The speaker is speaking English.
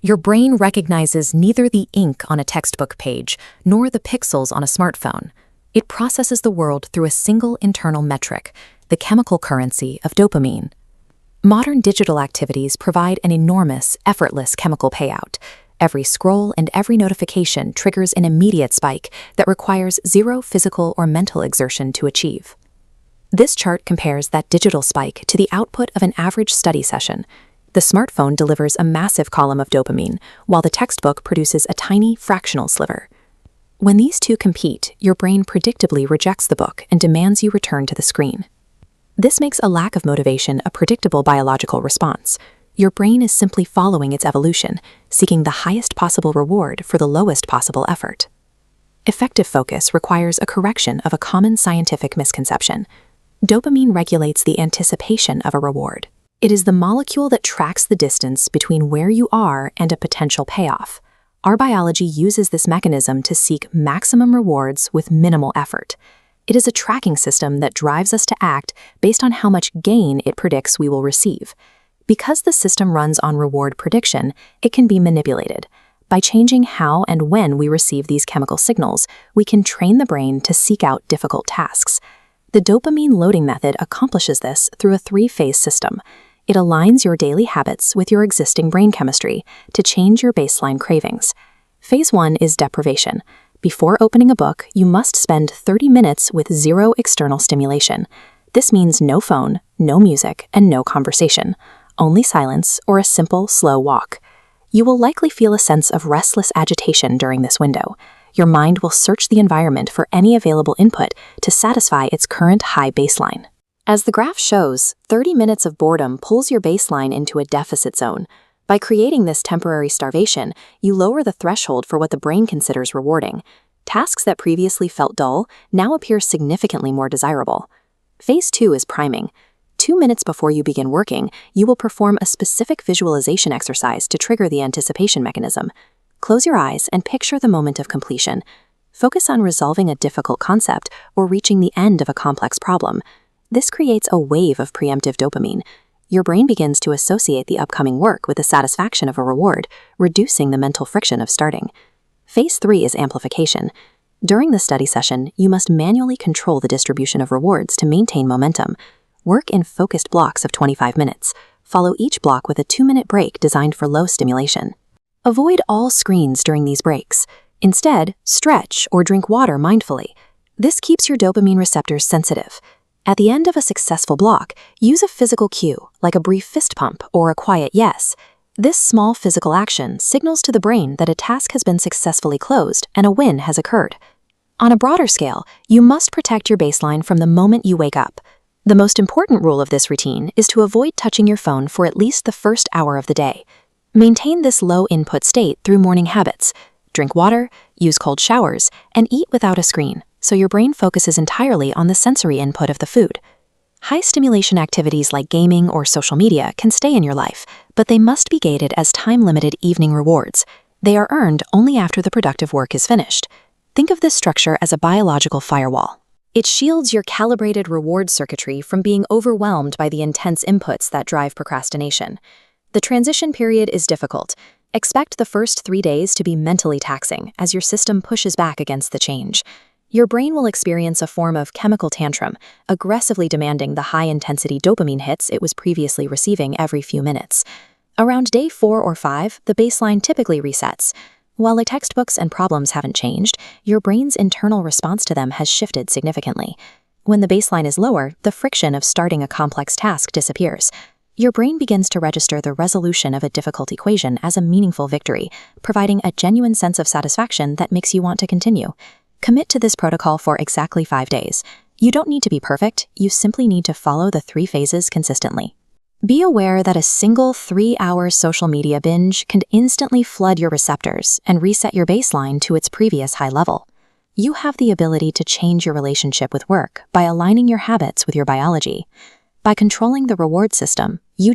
Your brain recognizes neither the ink on a textbook page nor the pixels on a smartphone. It processes the world through a single internal metric, the chemical currency of dopamine. Modern digital activities provide an enormous, effortless chemical payout. Every scroll and every notification triggers an immediate spike that requires zero physical or mental exertion to achieve. This chart compares that digital spike to the output of an average study session. The smartphone delivers a massive column of dopamine, while the textbook produces a tiny fractional sliver. When these two compete, your brain predictably rejects the book and demands you return to the screen. This makes a lack of motivation a predictable biological response. Your brain is simply following its evolution, seeking the highest possible reward for the lowest possible effort. Effective focus requires a correction of a common scientific misconception. Dopamine regulates the anticipation of a reward. It is the molecule that tracks the distance between where you are and a potential payoff. Our biology uses this mechanism to seek maximum rewards with minimal effort. It is a tracking system that drives us to act based on how much gain it predicts we will receive. Because the system runs on reward prediction, it can be manipulated. By changing how and when we receive these chemical signals, we can train the brain to seek out difficult tasks. The dopamine loading method accomplishes this through a three-phase system. It aligns your daily habits with your existing brain chemistry to change your baseline cravings. Phase 1 is deprivation. Before opening a book, you must spend 30 minutes with zero external stimulation. This means no phone, no music, and no conversation. Only silence or a simple, slow walk. You will likely feel a sense of restless agitation during this window. Your mind will search the environment for any available input to satisfy its current high baseline. As the graph shows, 30 minutes of boredom pulls your baseline into a deficit zone. By creating this temporary starvation, you lower the threshold for what the brain considers rewarding. Tasks that previously felt dull now appear significantly more desirable. Phase 2 is priming. 2 minutes before you begin working, you will perform a specific visualization exercise to trigger the anticipation mechanism. Close your eyes and picture the moment of completion. Focus on resolving a difficult concept or reaching the end of a complex problem. This creates a wave of preemptive dopamine. Your brain begins to associate the upcoming work with the satisfaction of a reward, reducing the mental friction of starting. Phase 3 is amplification. During the study session, you must manually control the distribution of rewards to maintain momentum. Work in focused blocks of 25 minutes. Follow each block with a 2-minute break designed for low stimulation. Avoid all screens during these breaks. Instead, stretch or drink water mindfully. This keeps your dopamine receptors sensitive. At the end of a successful block, use a physical cue, like a brief fist pump or a quiet yes. This small physical action signals to the brain that a task has been successfully closed and a win has occurred. On a broader scale, you must protect your baseline from the moment you wake up. The most important rule of this routine is to avoid touching your phone for at least the first hour of the day. Maintain this low-input state through morning habits. Drink water, use cold showers, and eat without a screen, so your brain focuses entirely on the sensory input of the food. High-stimulation activities like gaming or social media can stay in your life, but they must be gated as time-limited evening rewards. They are earned only after the productive work is finished. Think of this structure as a biological firewall. It shields your calibrated reward circuitry from being overwhelmed by the intense inputs that drive procrastination. The transition period is difficult. Expect the first 3 days to be mentally taxing as your system pushes back against the change. Your brain will experience a form of chemical tantrum, aggressively demanding the high-intensity dopamine hits it was previously receiving every few minutes. Around day 4 or 5, the baseline typically resets. While the textbooks and problems haven't changed, your brain's internal response to them has shifted significantly. When the baseline is lower, the friction of starting a complex task disappears. Your brain begins to register the resolution of a difficult equation as a meaningful victory, providing a genuine sense of satisfaction that makes you want to continue. Commit to this protocol for exactly 5 days. You don't need to be perfect, you simply need to follow the 3 phases consistently. Be aware that a single 3-hour social media binge can instantly flood your receptors and reset your baseline to its previous high level. You have the ability to change your relationship with work by aligning your habits with your biology. By controlling the reward system, you